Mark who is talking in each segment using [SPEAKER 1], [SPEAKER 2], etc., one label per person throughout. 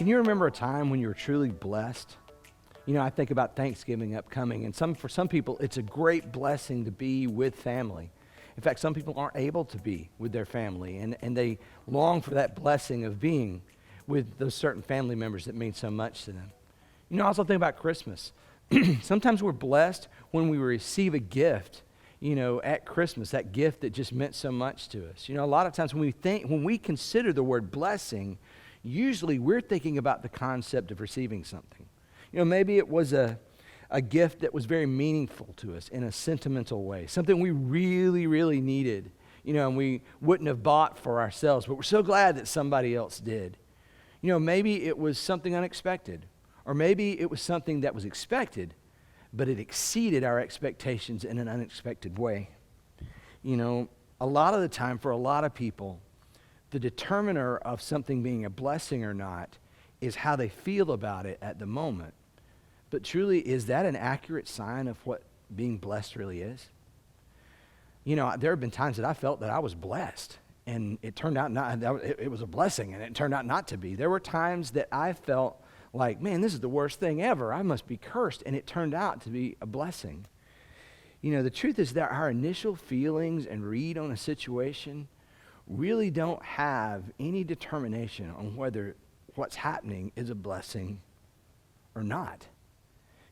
[SPEAKER 1] Can you remember a time when you were truly blessed? You know, I think about Thanksgiving upcoming, and for some people, it's a great blessing to be with family. In fact, some people aren't able to be with their family, and they long for that blessing of being with those certain family members that mean so much to them. You know, I also think about Christmas. Sometimes we're blessed when we receive a gift, you know, at Christmas, that gift that just meant so much to us. You know, a lot of times when we consider the word blessing, usually we're thinking about the concept of receiving something. You know, maybe it was a gift that was very meaningful to us in a sentimental way, something we really, really needed, you know, and we wouldn't have bought for ourselves, but we're so glad that somebody else did. You know, maybe it was something unexpected, or maybe it was something that was expected, but it exceeded our expectations in an unexpected way. You know, a lot of the time for a lot of people, the determiner of something being a blessing or not is how they feel about it at the moment. But truly, is that an accurate sign of what being blessed really is? You know, there have been times that I felt that I was blessed, and it turned out it was a blessing, and it turned out not to be. There were times that I felt like, man, this is the worst thing ever. I must be cursed, and it turned out to be a blessing. You know, the truth is that our initial feelings and read on a situation really don't have any determination on whether what's happening is a blessing or not.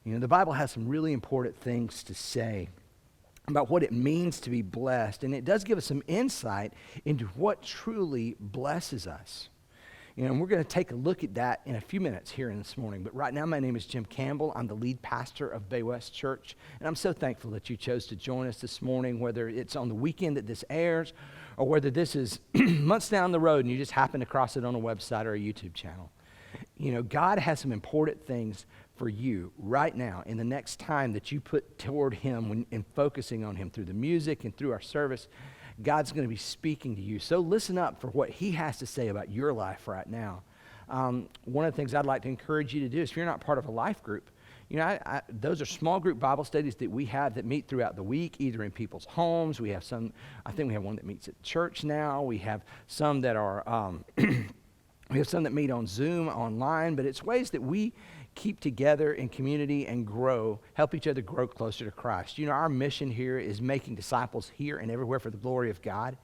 [SPEAKER 1] You know, the Bible has some really important things to say about what it means to be blessed, and it does give us some insight into what truly blesses us. You know, and we're going to take a look at that in a few minutes here in this morning. But right now, my name is Jim Campbell. I'm the lead pastor of Bay West Church, and I'm so thankful that you chose to join us this morning, whether it's on the weekend that this airs or whether this is months down the road and you just happen to cross it on a website or a YouTube channel. You know, God has some important things for you right now in the next time that you put toward Him and focusing on Him through the music and through our service. God's going to be speaking to you. So listen up for what He has to say about your life right now. One of the things I'd like to encourage you to do is if you're not part of a life group, you know, those are small group Bible studies that we have that meet throughout the week, either in people's homes. We have some, I think we have one that meets at church now. We have some that are, we have some that meet on Zoom, online, but it's ways that we keep together in community and grow, help each other grow closer to Christ. You know, our mission here is making disciples here and everywhere for the glory of God.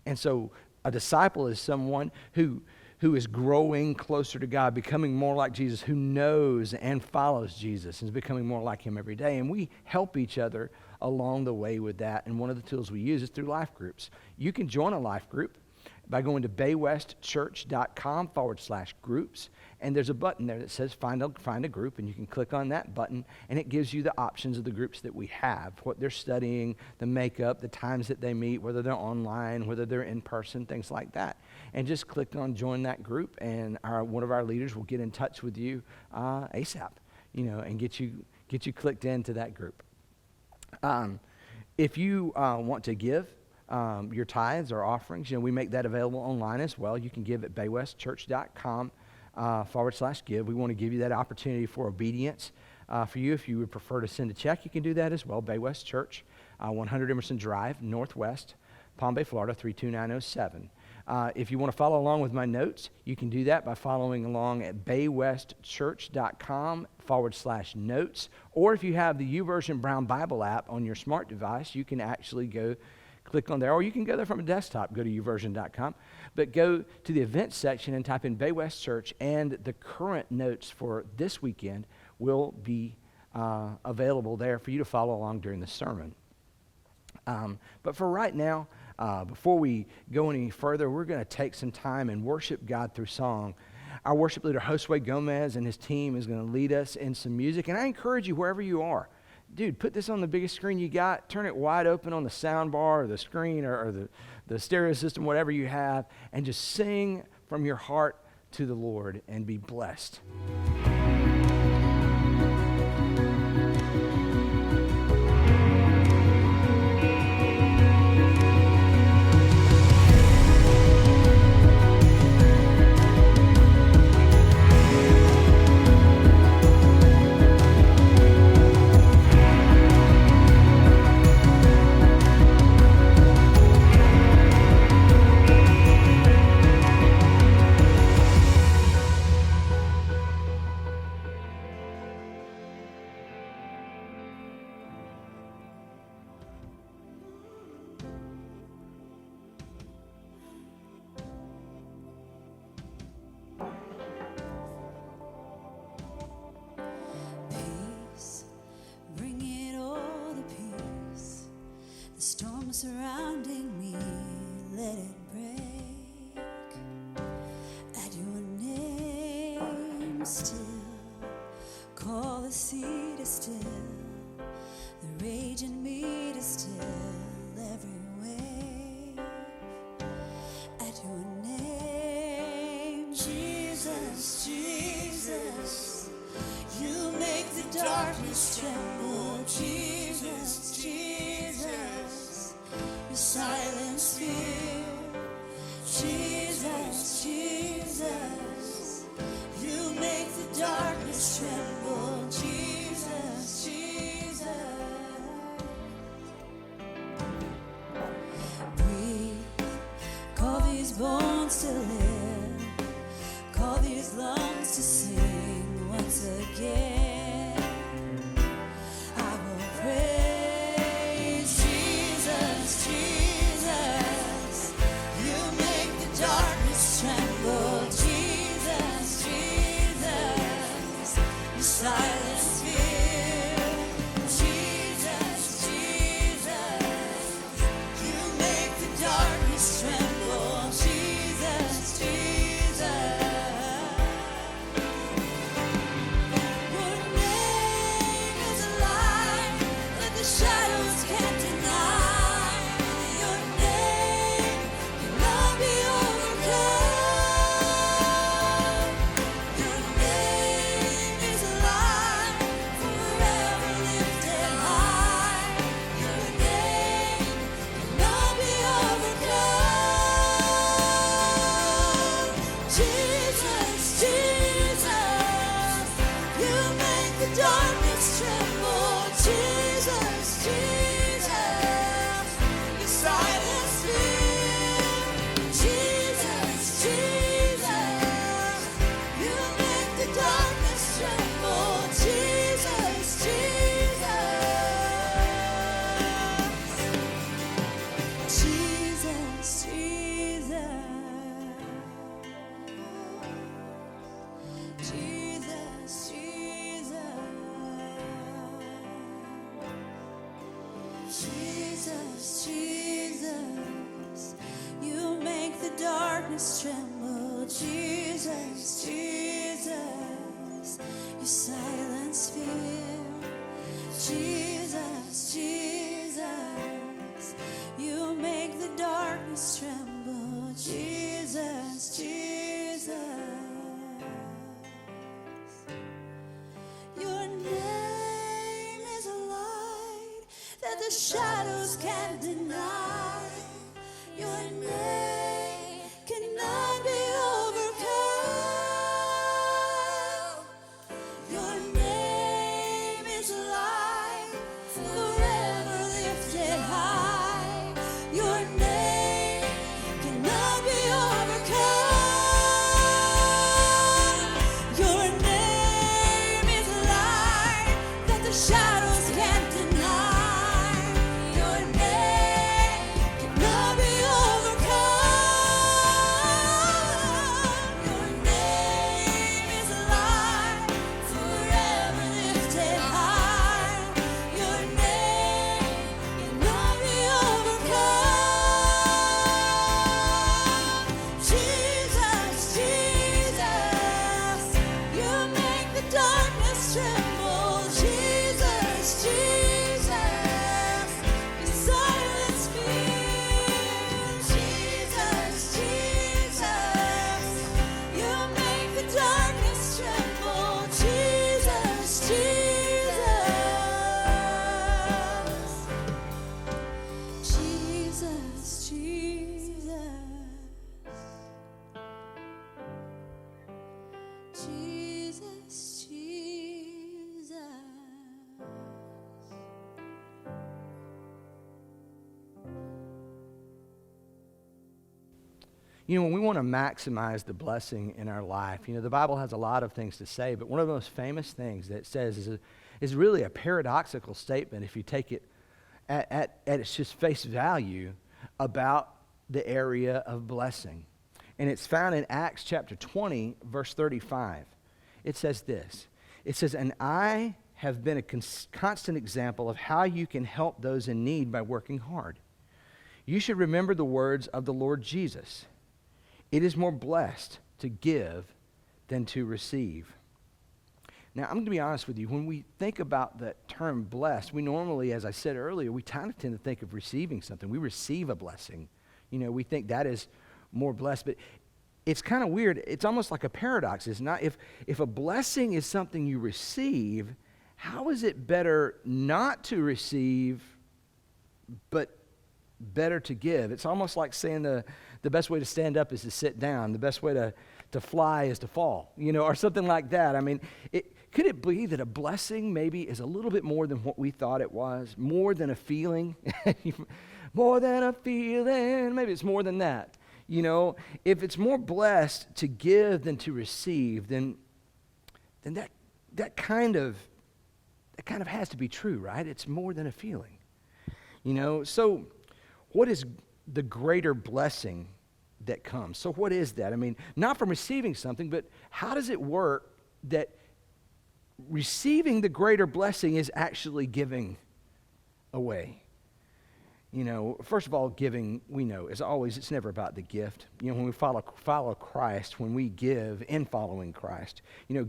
[SPEAKER 1] And so a disciple is someone who is growing closer to God, becoming more like Jesus, who knows and follows Jesus and is becoming more like Him every day. And we help each other along the way with that. And one of the tools we use is through life groups. You can join a life group by going to baywestchurch.com/groups. And there's a button there that says find a group, and you can click on that button, and it gives you the options of the groups that we have, what they're studying, the makeup, the times that they meet, whether they're online, whether they're in person, things like that. And just click on join that group, and one of our leaders will get in touch with you ASAP, you know, and get you clicked into that group. If you want to give your tithes or offerings, you know, we make that available online as well. You can give at baywestchurch.com/give. We want to give you that opportunity for obedience for you. If you would prefer to send a check, you can do that as well. Bay West Church, 100 Emerson Drive, Northwest, Palm Bay, Florida, 32907. If you want to follow along with my notes, you can do that by following along at baywestchurch.com/notes. Or if you have the YouVersion Brown Bible app on your smart device, you can actually go click on there, or you can go there from a desktop, go to uversion.com, but go to the events section and type in Bay West Church, and the current notes for this weekend will be available there for you to follow along during the sermon. But for right now, before we go any further, we're going to take some time and worship God through song. Our worship leader, Josue Gomez, and his team is going to lead us in some music, and I encourage you, wherever you are, dude, put this on the biggest screen you got, turn it wide open on the sound bar or the screen or the stereo system, whatever you have, and just sing from your heart to the Lord and be blessed.
[SPEAKER 2] storm surrounding me, let it break at your name still. Call the sea to still, the rage in me to still every wave at your name. Jesus, Jesus, you make the darkness tremble. Jesus, Jesus, you silence fear. Jesus, Jesus, you make the darkness tremble. Jesus, Jesus. Breathe, call these bones to live, call these lungs to sing once again. I will praise Jesus, Jesus. You make the darkness tremble. Jesus, Jesus. You silence fear. Jesus, Jesus. You make the darkness tremble. Jesus, Jesus. Your name is alive that the shadows can't deny. Your name cannot be overcome. Your name is alive, forever lifted high. Your name cannot be overcome. Jesus, Jesus, you make the darkness tremble. Jesus, Jesus, you silence fear. Jesus, Jesus, you make the darkness tremble. Jesus, Jesus, Jesus, Jesus. Jesus, Jesus, Jesus, Jesus, you make the darkness tremble. Jesus, Jesus, you silence fear. Jesus, Jesus, you make the darkness tremble. Jesus, Jesus. Your name is a light that the shadows can't deny. Your name cannot be overcome. Your name is a light forever lifted high. Your name cannot be overcome. Your name is a light that the shadows can't deny. Your name cannot be overcome. Your name is a light forever lifted high. Your name cannot be overcome. Jesus, Jesus, you make the darkness tremble. Jesus, Jesus, you silence fear. Jesus, Jesus, you make the darkness tremble. Jesus, Jesus, Jesus, Jesus, Jesus, Jesus.
[SPEAKER 1] You know, when we want to maximize the blessing in our life, you know, the Bible has a lot of things to say, but one of the most famous things that it says is really a paradoxical statement if you take it at its just face value about the area of blessing. And it's found in Acts chapter 20, verse 35. It says this. It says, "And I have been a constant example of how you can help those in need by working hard. You should remember the words of the Lord Jesus. It is more blessed to give than to receive. Now, I'm going to be honest with you. When we think about that term blessed, we normally, as I said earlier, we kind of tend to think of receiving something. We receive a blessing. We think that is more blessed. But it's kind of weird. It's almost like a paradox. It's not. If a blessing is something you receive, how is it better not to receive, but better to give? It's almost like saying the best way to stand up is to sit down. The best way to fly is to fall, or something like that. I mean, could it be that a blessing maybe is a little bit more than what we thought it was? More than a feeling? More than a feeling. Maybe it's more than that. If it's more blessed to give than to receive, then that kind of has to be true, right? It's more than a feeling. So what is the greater blessing that comes? So what is that? I mean, not from receiving something, but how does it work that receiving the greater blessing is actually giving away? First of all, giving, we know, as always, it's never about the gift. When we follow Christ, when we give in following Christ,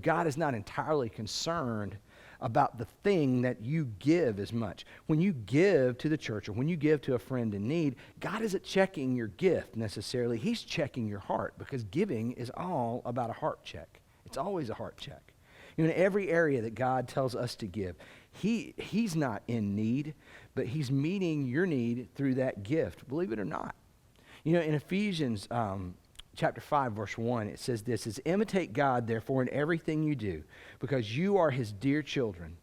[SPEAKER 1] God is not entirely concerned about the thing that you give as much. When you give to the church or when you give to a friend in need, God isn't checking your gift necessarily. He's checking your heart, because giving is all about a heart check. It's always a heart check. In every area that God tells us to give, He's not in need, but He's meeting your need through that gift, believe it or not. In Ephesians chapter 5, verse 1, it says this, is imitate God, therefore, in everything you do, because you are His dear children.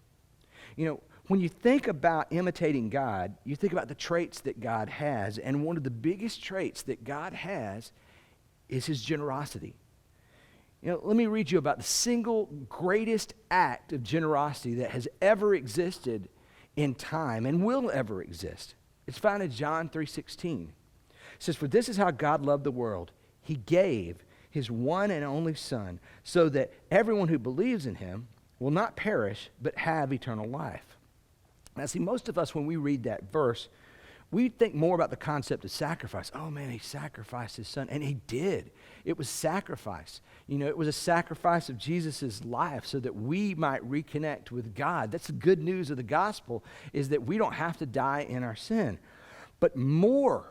[SPEAKER 1] When you think about imitating God, you think about the traits that God has, and one of the biggest traits that God has is His generosity. Let me read you about the single greatest act of generosity that has ever existed in time and will ever exist. It's found in John 3:16. It says, for this is how God loved the world. He gave His one and only Son, so that everyone who believes in Him will not perish, but have eternal life. Now, see, most of us, when we read that verse, we think more about the concept of sacrifice. Oh, man, He sacrificed His Son, and He did. It was sacrifice. It was a sacrifice of Jesus' life so that we might reconnect with God. That's the good news of the gospel, is that we don't have to die in our sin. But more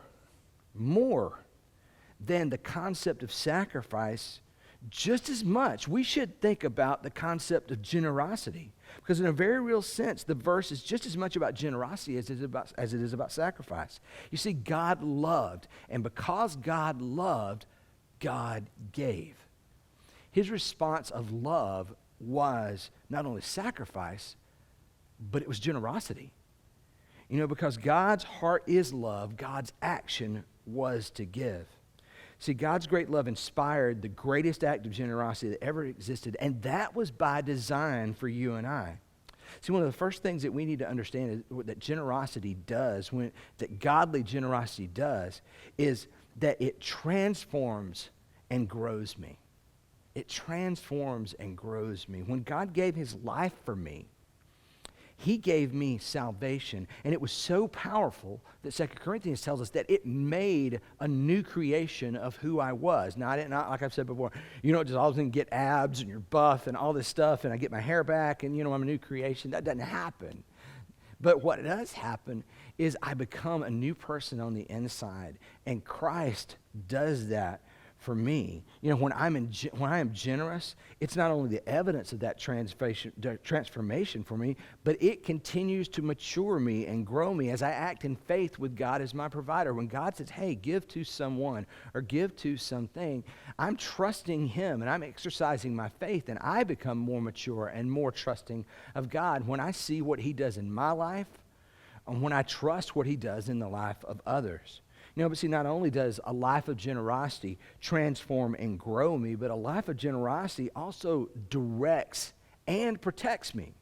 [SPEAKER 1] than the concept of sacrifice, just as much, we should think about the concept of generosity. Because in a very real sense, the verse is just as much about generosity as it is about sacrifice. You see, God loved, and because God loved, God gave. His response of love was not only sacrifice, but it was generosity. Because God's heart is love, God's action was to give. See, God's great love inspired the greatest act of generosity that ever existed, and that was by design for you and I. See, one of the first things that we need to understand is that generosity does, that godly generosity does, is that it transforms and grows me. It transforms and grows me. When God gave His life for me, He gave me salvation, and it was so powerful that 2 Corinthians tells us that it made a new creation of who I was. Now, not like I've said before, just all of a sudden get abs and you're buff and all this stuff, and I get my hair back, and I'm a new creation. That doesn't happen. But what does happen is I become a new person on the inside, and Christ does that for me. When I am generous, it's not only the evidence of that transformation for me, but it continues to mature me and grow me as I act in faith with God as my provider. When God says, hey, give to someone or give to something, I'm trusting Him and I'm exercising my faith, and I become more mature and more trusting of God when I see what He does in my life and when I trust what He does in the life of others. But see, not only does a life of generosity transform and grow me, but a life of generosity also directs and protects me.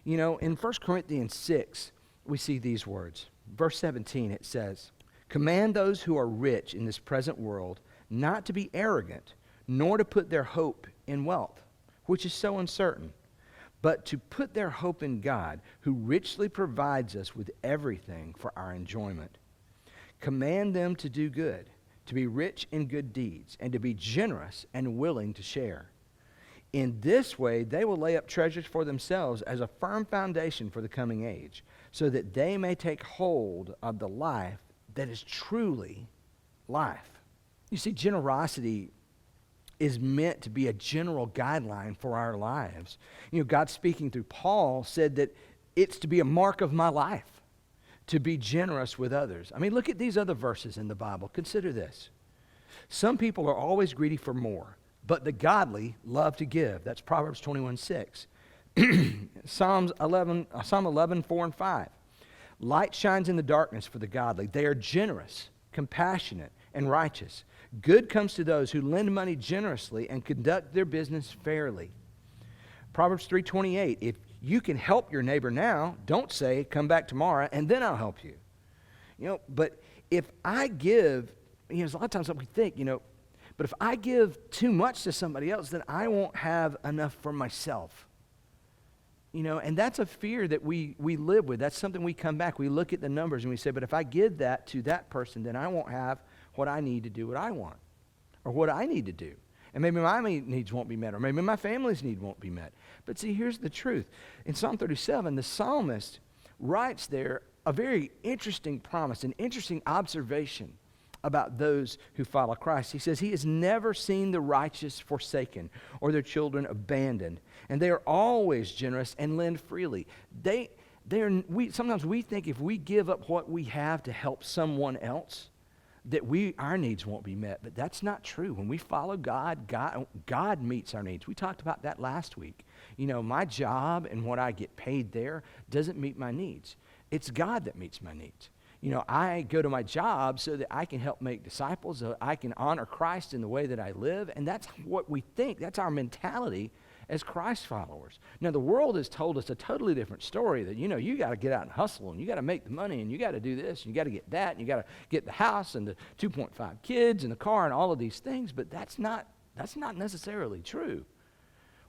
[SPEAKER 1] In 1 Corinthians 6, we see these words. Verse 17, it says, command those who are rich in this present world not to be arrogant, nor to put their hope in wealth, which is so uncertain, but to put their hope in God, who richly provides us with everything for our enjoyment. Command them to do good, to be rich in good deeds, and to be generous and willing to share. In this way, they will lay up treasures for themselves as a firm foundation for the coming age, so that they may take hold of the life that is truly life. You see, generosity is meant to be a general guideline for our lives. God speaking through Paul said that it's to be a mark of my life, to be generous with others. I mean, look at these other verses in the Bible. Consider this. Some people are always greedy for more, but the godly love to give. That's Proverbs 21:6. Psalm 11, 4 and 5. Light shines in the darkness for the godly. They are generous, compassionate, and righteous. Good comes to those who lend money generously and conduct their business fairly. Proverbs 3:28. If you can help your neighbor now, don't say, come back tomorrow, and then I'll help you. But if I give, there's a lot of times that we think, but if I give too much to somebody else, then I won't have enough for myself. And that's a fear that we live with. That's something we come back. We look at the numbers and we say, but if I give that to that person, then I won't have what I need to do what I want or what I need to do. And maybe my needs won't be met, or maybe my family's need won't be met. But see, here's the truth. In Psalm 37, the psalmist writes there a very interesting promise, an interesting observation about those who follow Christ. He says, he has never seen the righteous forsaken or their children abandoned, and they are always generous and lend freely. Sometimes we think if we give up what we have to help someone else, that our needs won't be met. But that's not true. When we follow God meets our needs. We talked about that last week. My job and what I get paid there doesn't meet my needs. It's God that meets my needs. I go to my job so that I can help make disciples, so I can honor Christ in the way that I live, and that's what we think. That's our mentality as Christ followers. Now, the world has told us a totally different story, that, you got to get out and hustle, and you got to make the money, and you got to do this, and you got to get that, and you got to get the house, and the 2.5 kids, and the car, and all of these things, but that's not necessarily true.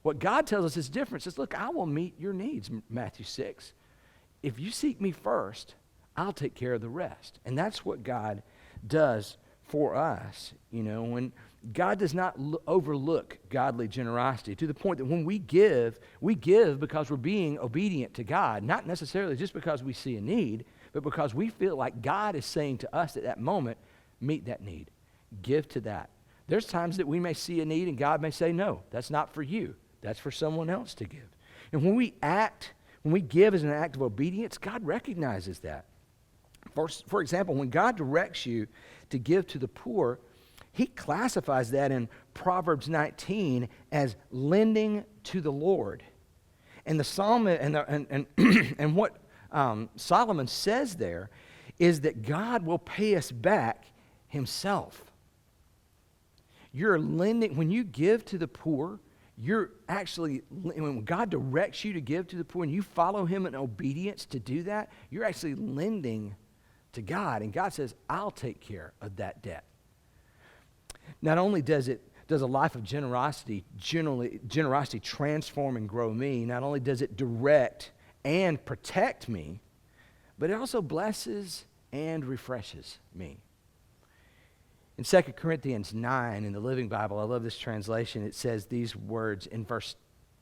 [SPEAKER 1] What God tells us is different. He says, look, I will meet your needs, Matthew 6. If you seek me first, I'll take care of the rest. And that's what God does for us. When God does not overlook godly generosity, to the point that when we give because we're being obedient to God, not necessarily just because we see a need, but because we feel like God is saying to us at that moment, meet that need, give to that. There's times that we may see a need and God may say, no, that's not for you. That's for someone else to give. And when we give as an act of obedience, God recognizes that. For example, when God directs you to give to the poor, he classifies that in Proverbs 19 as lending to the Lord. And the psalm and what Solomon says there is that God will pay us back himself. You're lending, when you give to the poor, when God directs you to give to the poor and you follow him in obedience to do that, you're actually lending to God. And God says, I'll take care of that debt. Not only does a life of generosity transform and grow me, not only does it direct and protect me, but it also blesses and refreshes me. In 2 Corinthians 9 in the Living Bible, I love this translation, it says these words in verse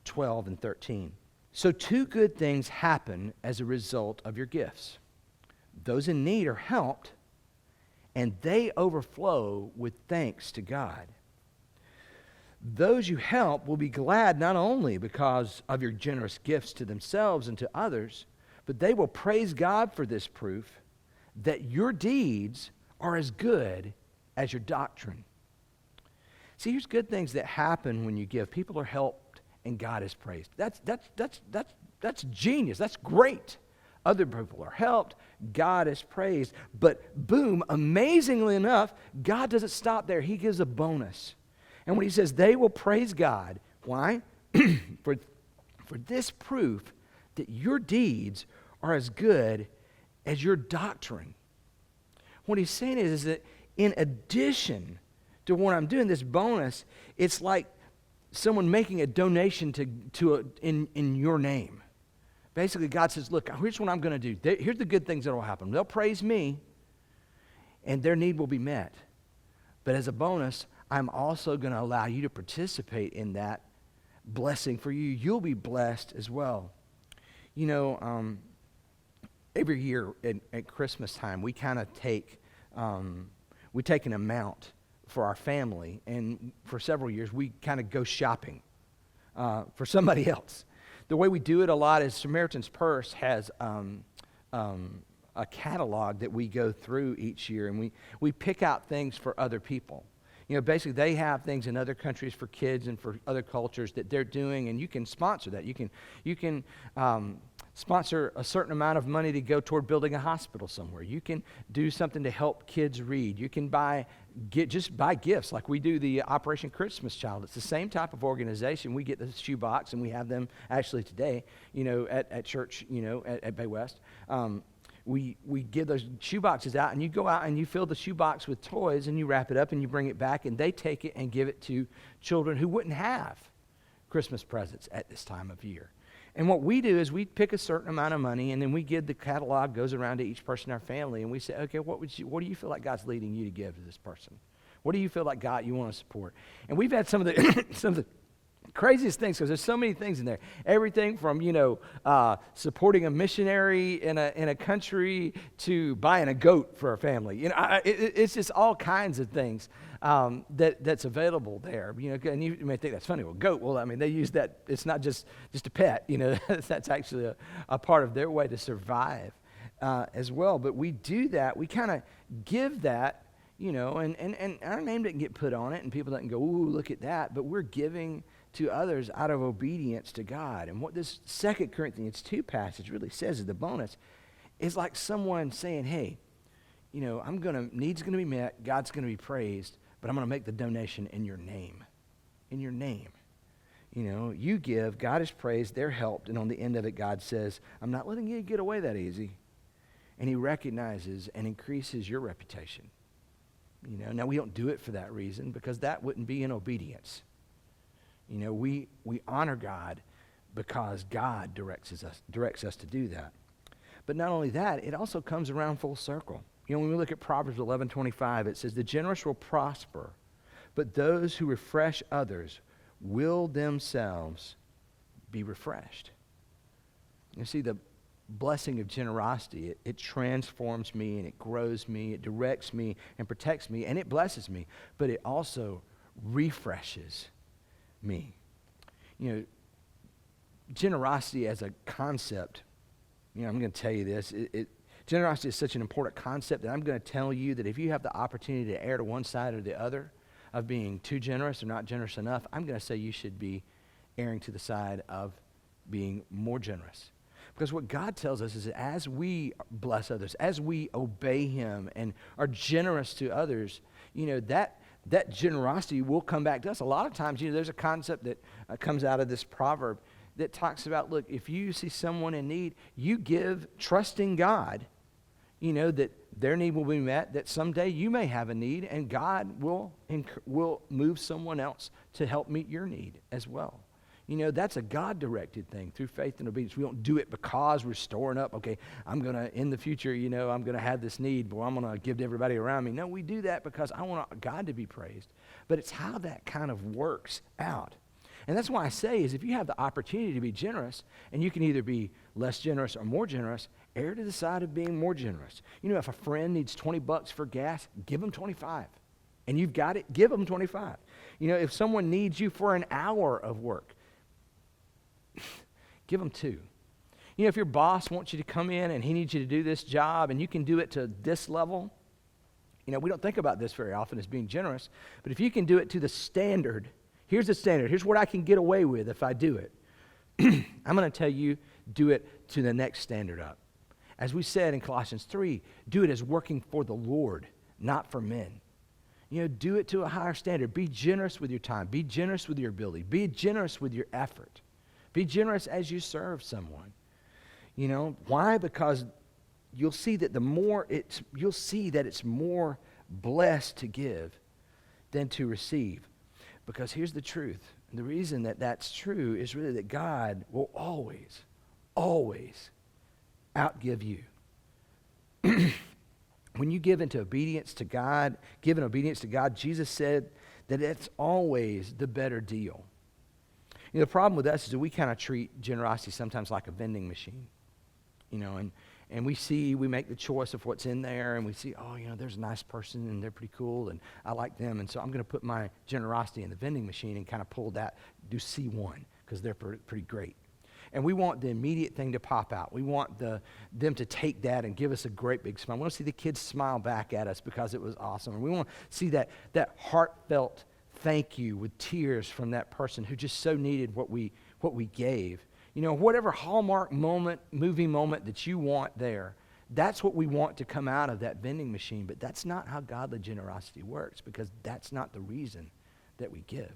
[SPEAKER 1] 12 and 13. So 2 good things happen as a result of your gifts. Those in need are helped, and they overflow with thanks to God. Those you help will be glad not only because of your generous gifts to themselves and to others, but they will praise God for this proof that your deeds are as good as your doctrine. See, here's good things that happen when you give. People are helped and God is praised. That's genius. That's great. Other people are helped, God is praised. But boom, amazingly enough, God doesn't stop there. He gives a bonus. And when he says they will praise God, why? for this proof that your deeds are as good as your doctrine. What he's saying is that in addition to what I'm doing, this bonus, it's like someone making a donation in your name. Basically, God says, look, here's what I'm going to do. Here's the good things that will happen. They'll praise me, and their need will be met. But as a bonus, I'm also going to allow you to participate in that blessing for you. You'll be blessed as well. You know, every year at Christmas time, we kind of take an amount for our family, and for several years, we kind of go shopping for somebody else. The way we do it a lot is Samaritan's Purse has a catalog that we go through each year, and we pick out things for other people. You know, basically, they have things in other countries for kids and for other cultures that they're doing, and you can sponsor that. You can sponsor a certain amount of money to go toward building a hospital somewhere. You can do something to help kids read. You can just buy gifts like we do the Operation Christmas Child. It's the same type of organization. We get the shoebox, and we have them actually today, you know, at church, you know, at Bay West. We give those shoeboxes out, and you go out and you fill the shoebox with toys, and you wrap it up and you bring it back, and they take it and give it to children who wouldn't have Christmas presents at this time of year. And what we do is we pick a certain amount of money, and then we give the catalog, goes around to each person in our family, and we say, okay, what do you feel like God's leading you to give to this person? What do you feel like God you want to support? And we've had some of the craziest things, because there's so many things in there. Everything from, you know, supporting a missionary in a country to buying a goat for a family. You know, it's just all kinds of things that's available there. You know, and you may think that's funny. Well, goat. Well, I mean, they use that. It's not just a pet. You know, that's actually a part of their way to survive as well. But we do that. We kind of give that. You know, and our name didn't get put on it, and people didn't go, ooh, look at that. But we're giving to others out of obedience to God. And what this 2 Corinthians 2 passage really says is the bonus is like someone saying, hey, you know, needs going to be met, God's going to be praised, but I'm going to make the donation in your name. In your name. You know, you give, God is praised, they're helped, and on the end of it, God says, I'm not letting you get away that easy. And he recognizes and increases your reputation. You know, now we don't do it for that reason, because that wouldn't be in obedience. You know, we honor God because God directs us to do that. But not only that, it also comes around full circle. You know, when we look at Proverbs 11:25, it says, the generous will prosper, but those who refresh others will themselves be refreshed. You see, the blessing of generosity, it transforms me, and it grows me, it directs me and protects me, and it blesses me, but it also refreshes me. You know, generosity as a concept, you know, I'm going to tell you this, generosity is such an important concept that I'm going to tell you that if you have the opportunity to err to one side or the other of being too generous or not generous enough, I'm going to say you should be erring to the side of being more generous. Because what God tells us is that as we bless others, as we obey him and are generous to others, you know, that generosity will come back to us. A lot of times, you know, there's a concept that comes out of this proverb that talks about, look, if you see someone in need, you give, trusting God, you know, that their need will be met, that someday you may have a need, and God will move someone else to help meet your need as well. You know, that's a God-directed thing through faith and obedience. We don't do it because we're storing up, okay, I'm going to, in the future, you know, I'm going to have this need, but I'm going to give to everybody around me. No, we do that because I want God to be praised. But it's how that kind of works out. And that's why I say is if you have the opportunity to be generous, and you can either be less generous or more generous, err to the side of being more generous. You know, if a friend needs $20 for gas, give them 25. And you've got it, give them 25. You know, if someone needs you for an hour of work, give them 2. You know, if your boss wants you to come in and he needs you to do this job and you can do it to this level, you know, we don't think about this very often as being generous, but if you can do it to the standard, here's the standard, here's what I can get away with if I do it. I'm going to tell you, do it to the next standard up. As we said in Colossians 3, do it as working for the Lord, not for men. You know, do it to a higher standard. Be generous with your time. Be generous with your ability. Be generous with your effort. Be generous as you serve someone. You know, why? Because you'll see that it's more blessed to give than to receive. Because here's the truth. The reason that that's true is really that God will always outgive you. When you give into obedience to God, Jesus said that it's always the better deal. The problem with us is that we kind of treat generosity sometimes like a vending machine, and we make the choice of what's in there, and we see, there's a nice person, and they're pretty cool, and I like them, and so I'm going to put my generosity in the vending machine and kind of do C1, because they're pretty great. And we want the immediate thing to pop out. We want them to take that and give us a great big smile. We want to see the kids smile back at us because it was awesome. And we want to see that heartfelt thank you with tears from that person who just so needed what we gave. Whatever Hallmark movie moment that you want there, that's what we want to come out of that vending machine. But that's not how godly generosity works, because that's not the reason that we give.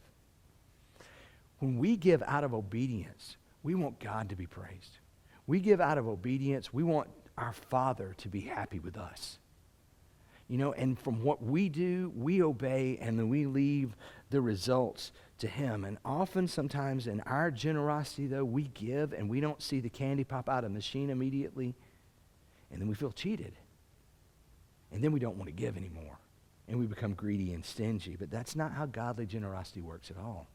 [SPEAKER 1] When we give out of obedience, we want God to be praised. We give out of obedience. We want our Father to be happy with us. And from what we do, we obey, and then we leave the results to Him. And often, sometimes in our generosity, though, we give and we don't see the candy pop out of the machine immediately, and then we feel cheated. And then we don't want to give anymore, and we become greedy and stingy. But that's not how godly generosity works at all.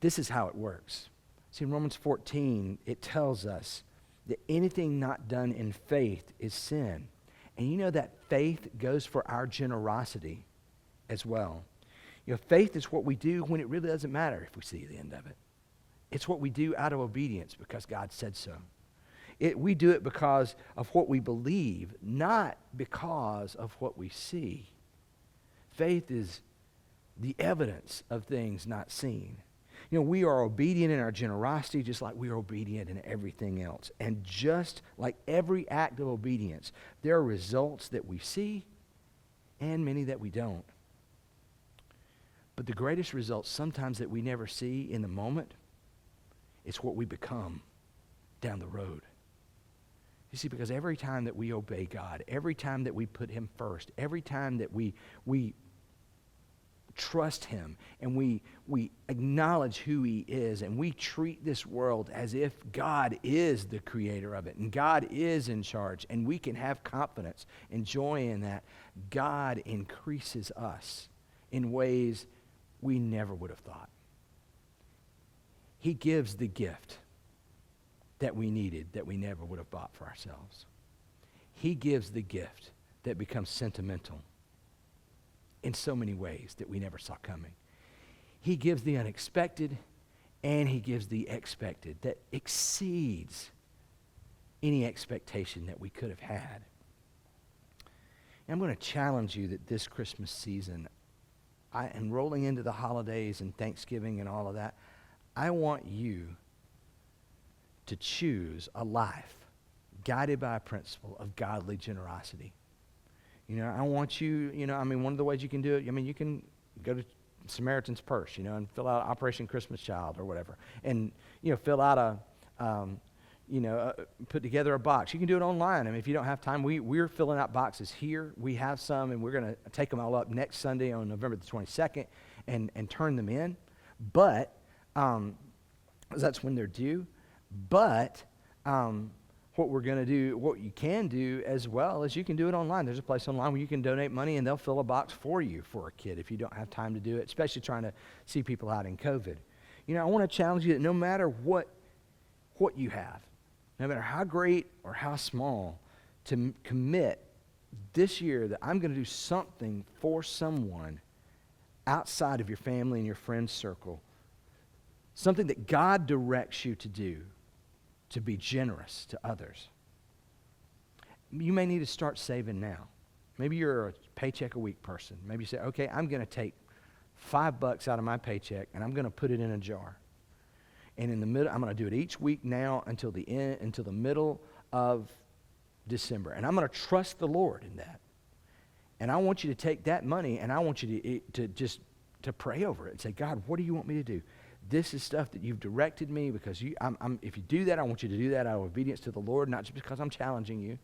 [SPEAKER 1] This is how it works. See, in Romans 14, it tells us that anything not done in faith is sin. And that faith goes for our generosity as well. Faith is what we do when it really doesn't matter if we see the end of it. It's what we do out of obedience because God said so. We do it because of what we believe, not because of what we see. Faith is the evidence of things not seen. We are obedient in our generosity just like we are obedient in everything else. And just like every act of obedience, there are results that we see and many that we don't. But the greatest results sometimes that we never see in the moment, it's what we become down the road. You see, because every time that we obey God, every time that we put Him first, every time that we trust Him and we acknowledge who He is, and we treat this world as if God is the creator of it and God is in charge, and we can have confidence and joy in that, God increases us in ways we never would have thought. He gives the gift that we needed that we never would have bought for ourselves. He gives the gift that becomes sentimental in so many ways that we never saw coming. He gives the unexpected, and He gives the expected that exceeds any expectation that we could have had. And I'm going to challenge you that this Christmas season, and rolling into the holidays and Thanksgiving and all of that, I want you to choose a life guided by a principle of godly generosity. I want you, one of the ways you can do it, you can go to Samaritan's Purse, and fill out Operation Christmas Child or whatever. And, fill out put together a box. You can do it online. If you don't have time, we're filling out boxes here. We have some, and we're going to take them all up next Sunday on November the 22nd and turn them in. But, that's when they're due. But, what we're going to do, what you can do as well is you can do it online. There's a place online where you can donate money and they'll fill a box for you for a kid if you don't have time to do it, especially trying to see people out in COVID. I want to challenge you that no matter what you have, no matter how great or how small, to commit this year that I'm going to do something for someone outside of your family and your friends circle, something that God directs you to do, to be generous to others. You may need to start saving now. Maybe you're a paycheck a week person. Maybe you say, okay, I'm going to take $5 out of my paycheck and I'm going to put it in a jar. And in the middle, I'm going to do it each week now until the middle of December. And I'm going to trust the Lord in that. And I want you to take that money and I want you to pray over it and say, God, what do you want me to do? This is stuff that you've directed me because if you do that, I want you to do that out of obedience to the Lord, not just because I'm challenging you,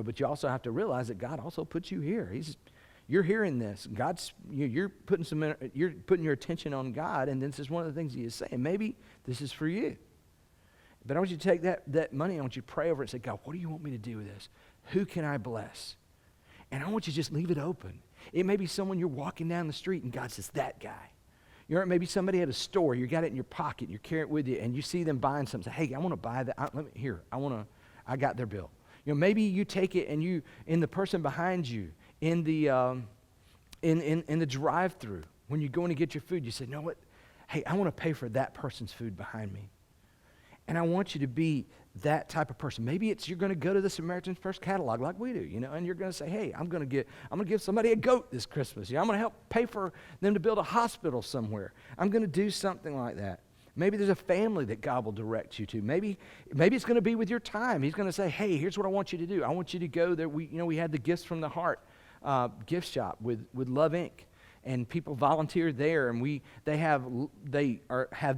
[SPEAKER 1] but you also have to realize that God also puts you here. You're hearing this. You're putting your attention on God, and this is one of the things He is saying. Maybe this is for you. But I want you to take that money, I want you to pray over it and say, God, what do you want me to do with this? Who can I bless? And I want you to just leave it open. It may be someone you're walking down the street and God says, that guy. You know, maybe somebody at a store, you got it in your pocket, and you carry it with you, and you see them buying something. Say, hey, I want to buy that. I got their bill. You know, maybe you take it and the person behind you in the drive-through, when you're going to get your food, you say, you know what? Hey, I want to pay for that person's food behind me. And I want you to be that type of person. Maybe you're going to go to the Samaritan's Purse catalog like we do, you know, and you're going to say, hey, I'm going to give somebody a goat this Christmas. You know, I'm going to help pay for them to build a hospital somewhere. I'm going to do something like that. Maybe there's a family that God will direct you to. Maybe it's going to be with your time. He's going to say, hey, here's what I want you to do. I want you to go there. We had the Gifts from the Heart gift shop with Love Inc. And people volunteer there, and they have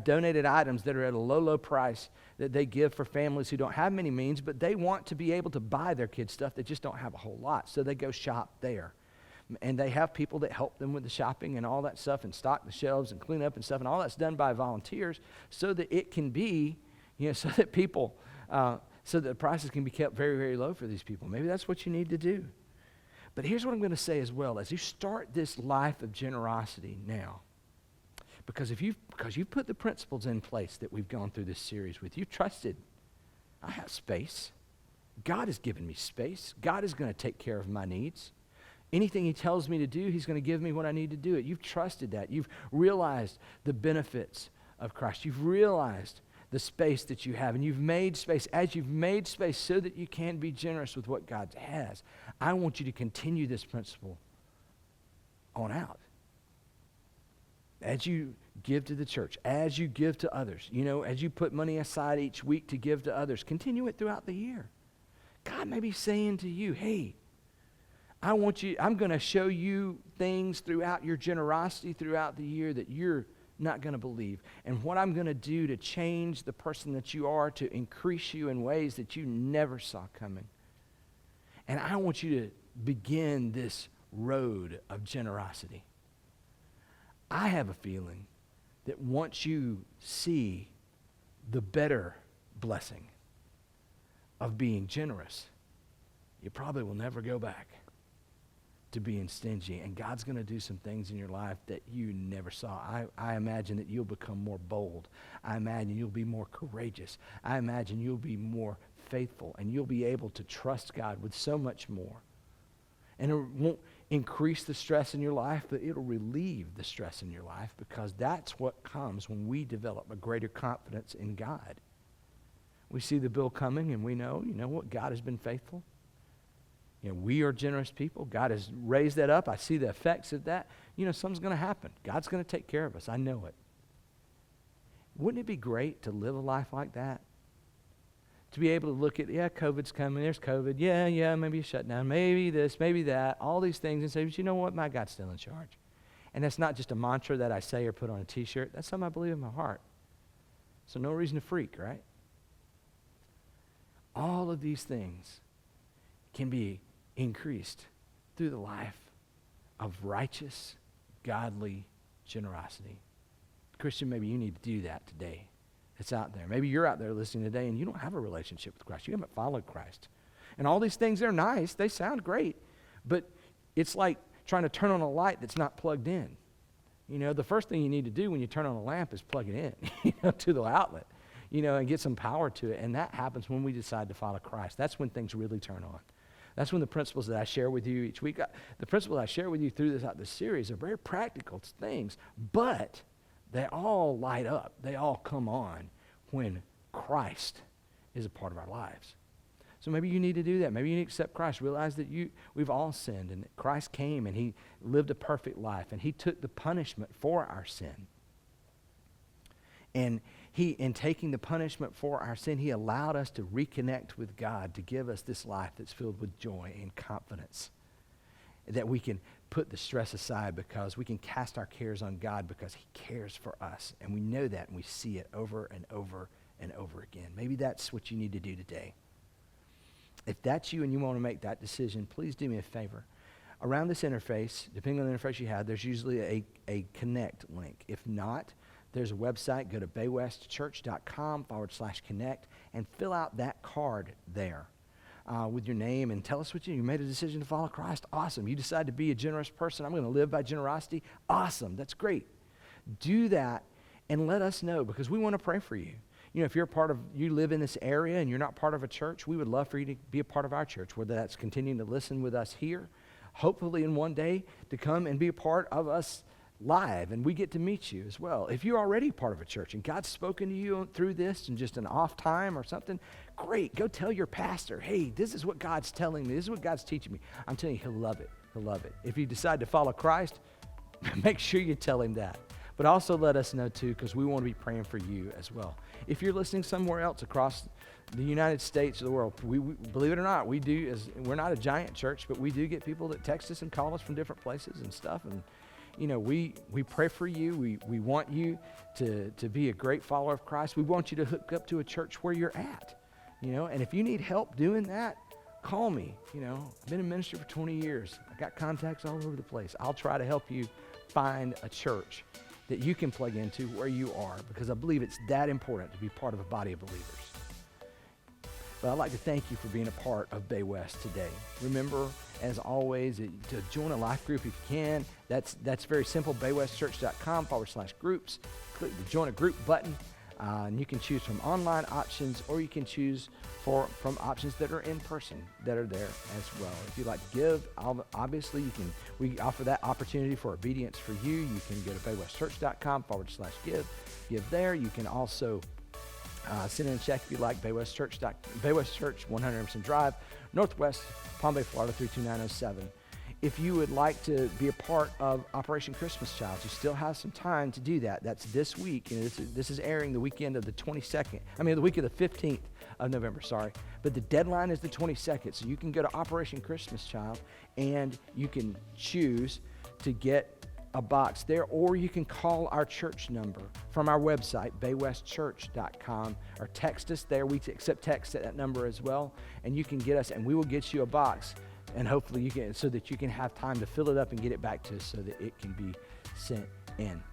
[SPEAKER 1] donated items that are at a low price that they give for families who don't have many means, but they want to be able to buy their kids stuff. They just don't have a whole lot, so they go shop there. And they have people that help them with the shopping and all that stuff, and stock the shelves and clean up and stuff, and all that's done by volunteers, so that it can be, you know, so that the prices can be kept very, very low for these people. Maybe that's what you need to do. But here's what I'm going to say as well. As you start this life of generosity now, because you've put the principles in place that we've gone through this series with, you've trusted, I have space. God has given me space. God is going to take care of my needs. Anything he tells me to do, he's going to give me what I need to do it. You've trusted that. You've realized the benefits of Christ. You've realized the space that you have, and you've made space. As you've made space so that you can be generous with what God has, I want you to continue this principle on out. As you give to the church, as you give to others, you know, as you put money aside each week to give to others, continue it throughout the year. God may be saying to you, hey, I'm going to show you things throughout your generosity throughout the year that you're not going to believe. And what I'm going to do to change the person that you are, to increase you in ways that you never saw coming. And I want you to begin this road of generosity. I have a feeling that once you see the better blessing of being generous, you probably will never go back to being stingy. And God's going to do some things in your life that you never saw. I imagine that you'll become more bold. I imagine you'll be more courageous. I imagine you'll be more faithful, and you'll be able to trust God with so much more. And it won't increase the stress in your life, but it'll relieve the stress in your life, because that's what comes when we develop a greater confidence in God. We see the bill coming, and we know, you know what, God has been faithful. You know, we are generous people. God has raised that up. I see the effects of that. You know, something's going to happen. God's going to take care of us. I know it. Wouldn't it be great to live a life like that? To be able to look at, yeah, COVID's coming. There's COVID. Yeah, maybe a shutdown. Maybe this, maybe that. All these things, and say, but you know what? My God's still in charge. And that's not just a mantra that I say or put on a T-shirt. That's something I believe in my heart. So no reason to freak, right? All of these things can be increased through the life of righteous, godly generosity. Christian, maybe you need to do that today. It's out there. Maybe you're out there listening today and you don't have a relationship with Christ. You haven't followed Christ. And all these things, they're nice. They sound great. But it's like trying to turn on a light that's not plugged in. You know, the first thing you need to do when you turn on a lamp is plug it in, you know, to the outlet, you know, and get some power to it. And that happens when we decide to follow Christ. That's when things really turn on. That's when the principles that I share with you each week, the principles I share with you through this series are very practical things, but they all light up. They all come on when Christ is a part of our lives. So maybe you need to do that. Maybe you need to accept Christ. Realize that we've all sinned, and that Christ came and he lived a perfect life, and he took the punishment for our sin. And he, in taking the punishment for our sin, he allowed us to reconnect with God, to give us this life that's filled with joy and confidence, that we can put the stress aside because we can cast our cares on God because he cares for us. And we know that, and we see it over and over and over again. Maybe that's what you need to do today. If that's you and you want to make that decision, please do me a favor. Around this interface, depending on the interface you have, there's usually a connect link. If not, there's a website. Go to baywestchurch.com/connect and fill out that card there. with your name and tell us what you made a decision to follow Christ. Awesome. You decide to be a generous person. I'm going to live by generosity. Awesome. That's great. Do that and let us know, because we want to pray for you. You know, if you live in this area and you're not part of a church, we would love for you to be a part of our church, whether that's continuing to listen with us here, hopefully in one day to come and be a part of us live, and we get to meet you as well. If you're already part of a church and God's spoken to you through this in just an off time or something, great. Go tell your pastor, hey, this is what God's telling me. This is what God's teaching me. I'm telling you, he'll love it. He'll love it. If you decide to follow Christ, make sure you tell him that. But also let us know too, because we want to be praying for you as well. If you're listening somewhere else across the United States or the world, we believe it or not, we're not a giant church, but we do get people that text us and call us from different places and stuff. And you know, we pray for you. We want you to be a great follower of Christ. We want you to hook up to a church where you're at, you know. And if you need help doing that, call me. You know, I've been in ministry for 20 years. I got contacts all over the place. I'll try to help you find a church that you can plug into where you are, because I believe it's that important to be part of a body of believers. But I'd like to thank you for being a part of Bay West today. Remember, as always, to join a life group if you can. That's very simple, baywestchurch.com/groups. Click the Join a Group button, and you can choose from online options, or you can choose from options that are in person that are there as well. If you'd like to give, obviously we offer that opportunity for obedience for you. You can go to baywestchurch.com/give. Give there. You can also send in a check if you like, Bay West Church, 100 Emerson Drive, Northwest, Palm Bay, Florida, 32907. If you would like to be a part of Operation Christmas Child, you still have some time to do that. That's this week, and this is airing the weekend of the 15th of November, But the deadline is the 22nd, so you can go to Operation Christmas Child, and you can choose to get a box there, or you can call our church number from our website, baywestchurch.com, or text us there. We accept text at that number as well, and you can get us, and we will get you a box, and hopefully so that you can have time to fill it up and get it back to us so that it can be sent in.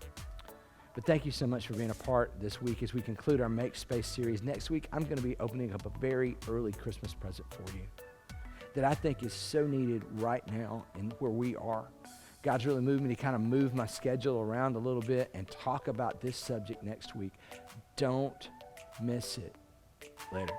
[SPEAKER 1] But thank you so much for being a part this week as we conclude our Make Space series. Next week, I'm going to be opening up a very early Christmas present for you that I think is so needed right now in where we are. God's really moved me to kind of move my schedule around a little bit and talk about this subject next week. Don't miss it. Later.